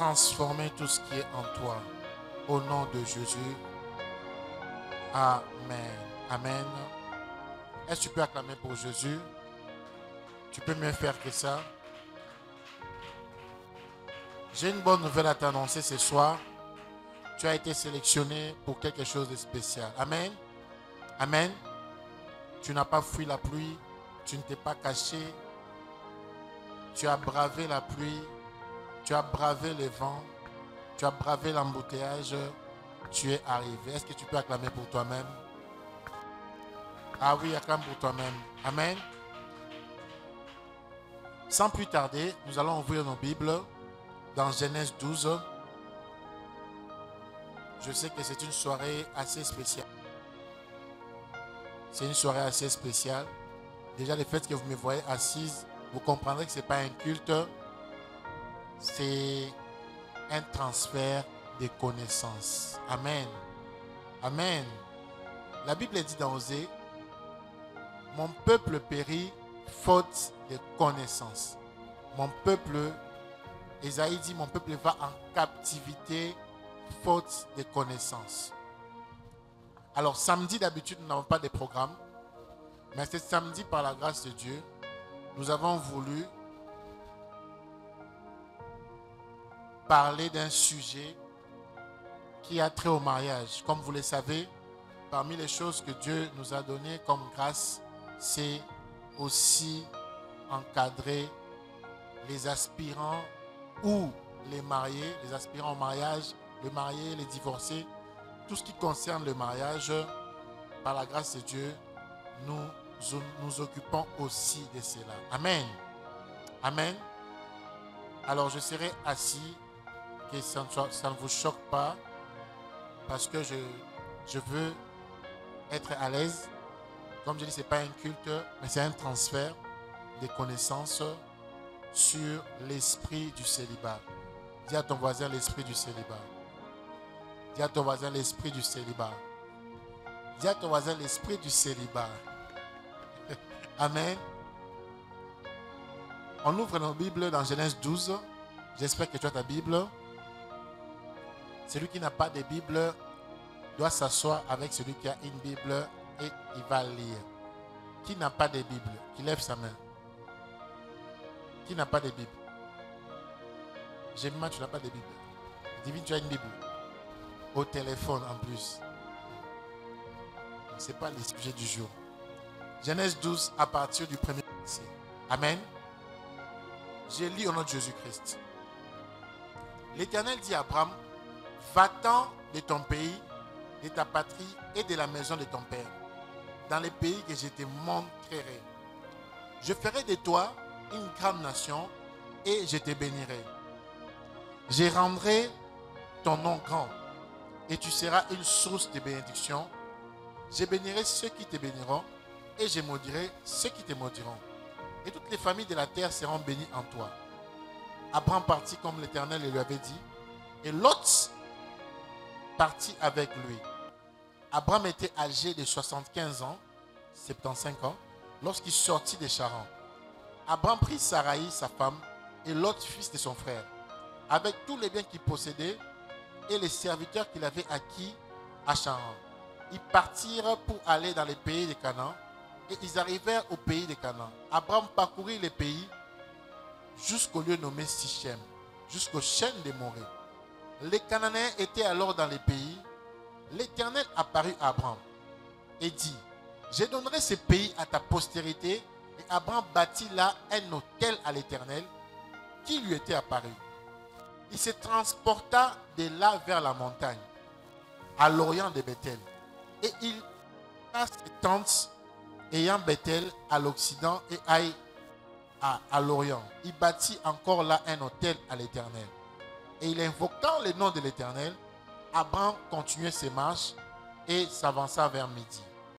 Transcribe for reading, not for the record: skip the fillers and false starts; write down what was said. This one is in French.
transformer tout ce qui est en toi. Au nom de Jésus. Amen. Amen. Est-ce que tu peux acclamer pour Jésus? Tu peux mieux faire que ça. J'ai une bonne nouvelle à t'annoncer ce soir. Tu as été sélectionné pour quelque chose de spécial. Amen. Amen. Tu n'as pas fui la pluie. Tu ne t'es pas caché. Tu as bravé la pluie. Tu as bravé le vent. Tu as bravé l'embouteillage. Tu es arrivé. Est-ce que tu peux acclamer pour toi-même? Ah oui, acclame pour toi-même. Amen. Sans plus tarder, nous allons ouvrir nos Bibles dans Genèse 12. Je sais que c'est une soirée assez spéciale. C'est une soirée assez spéciale. Déjà, le fait que vous me voyez assise, vous comprendrez que ce n'est pas un culte. C'est un transfert de connaissances. Amen. Amen. La Bible dit dans Osée, mon peuple périt faute de connaissances. Mon peuple, Ésaïe dit, mon peuple va en captivité faute de connaissances. Alors samedi d'habitude nous n'avons pas de programme, mais ce samedi par la grâce de Dieu, nous avons voulu parler d'un sujet qui a trait au mariage. Comme vous le savez, parmi les choses que Dieu nous a données comme grâce, c'est aussi encadrer les aspirants ou les mariés, les aspirants au mariage, les mariés, les divorcés, tout ce qui concerne le mariage. Par la grâce de Dieu, nous occupons aussi de cela. Amen. Amen. Alors je serai assis, que ça ne vous choque pas, parce que je veux être à l'aise. Comme je dis, ce n'est pas un culte, mais c'est un transfert de connaissances sur l'esprit du célibat. Dis à ton voisin l'esprit du célibat. Dis à ton voisin l'esprit du célibat. Dis à ton voisin l'esprit du célibat. Amen. On ouvre nos Bibles dans Genèse 12. J'espère que tu as ta Bible. Celui qui n'a pas de Bible doit s'asseoir avec celui qui a une Bible et il va lire. Qui n'a pas de Bible? Qui lève sa main. Qui n'a pas de Bible? Jemima, tu n'as pas de Bible. Divine, tu as une Bible. Au téléphone en plus. Ce n'est pas le sujet du jour. Genèse 12 à partir du premier verset. Amen. J'ai lu au nom de Jésus-Christ. L'Éternel dit à Abraham, va-t'en de ton pays, de ta patrie et de la maison de ton père, dans les pays que je te montrerai. Je ferai de toi une grande nation et je te bénirai. Je rendrai ton nom grand et tu seras une source de bénédiction. Je bénirai ceux qui te béniront et je maudirai ceux qui te maudiront. Et toutes les familles de la terre seront bénies en toi. Abraham partit comme l'Éternel lui avait dit, et Lot partit avec lui. Abraham était âgé de 75 ans, 75 ans, lorsqu'il sortit de Charan. Abraham prit Saraï, sa femme, et Lot, fils de son frère, avec tous les biens qu'il possédait et les serviteurs qu'il avait acquis à Charan. Ils partirent pour aller dans les pays de Canaan, et ils arrivèrent au pays de Canaan. Abraham parcourut les pays jusqu'au lieu nommé Sichem, jusqu'aux chaînes de Morée. Les Cananéens étaient alors dans les pays. L'Éternel apparut à Abraham et dit, je donnerai ce pays à ta postérité. Et Abraham bâtit là un autel à l'Éternel qui lui était apparu. Il se transporta de là vers la montagne, à l'orient de Bethel. Et il a ses tentes ayant Bethel à l'occident et Haï à l'orient. Il bâtit encore là un autel à l'Éternel. Et il invoquant le nom de l'Éternel, Abraham continuait ses marches et s'avança vers midi.